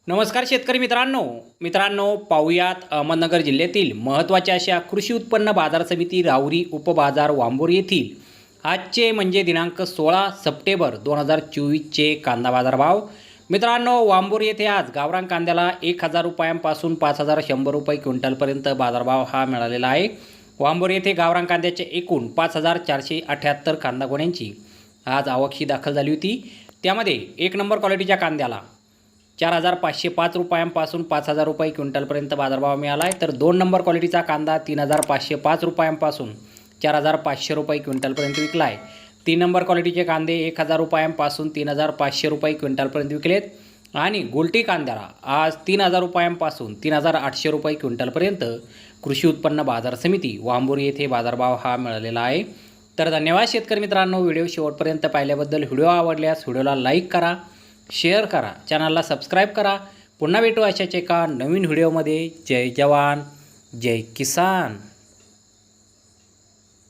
नमस्कार शेतकरी मित्रांनो पाहुयात अहमदनगर जिल्ह्यातील महत्त्वाच्या अशा कृषी उत्पन्न बाजार समिती राहुरी उपबाजार वांबोर येथील आजचे म्हणजे दिनांक 16 सप्टेंबर 2024चे कांदा बाजार भाव। मित्रांनो, वांबोर येथे आज गावरान कांद्याला 1000 रुपयांपासून 5100 रुपये क्विंटलपर्यंत बाजारभाव हा मिळालेला आहे। वांबोर येथे गावरान कांद्याचे एकूण 5478 कांदा गोण्यांची आज आवक दाखल झाली होती। त्यामध्ये एक नंबर क्वालिटीच्या कांद्याला 4505 रुपयांपासून 5000 रुपये क्विंटलपर्यंत बाजारभाव मिळाला आहे। तर 2 नंबर क्वालिटीचा कांदा 3505 रुपयांपासून 4500 रुपये क्विंटलपर्यंत विकला आहे। 3 नंबर क्वालिटीचे कांदे 1000 रुपयांपासून 3500 रुपये क्विंटलपर्यंत विकलेत आणि गोल्टी कांद्याला आज 3000 रुपयांपासून 3800 रुपये क्विंटलपर्यंत कृषी उत्पन्न बाजार समिती वांबोर येथे बाजारभाव हा मिळालेला आहे। तर धन्यवाद शेतकरी मित्रांनो, व्हिडिओ शेवटपर्यंत पाहिल्याबद्दल। व्हिडिओ आवडल्यास व्हिडिओला लाईक करा, शेअर करा, चॅनलला सबस्क्राईब करा। पुन्हा भेटू अशाच एका नवीन व्हिडिओमध्ये। जय जवान जय किसान।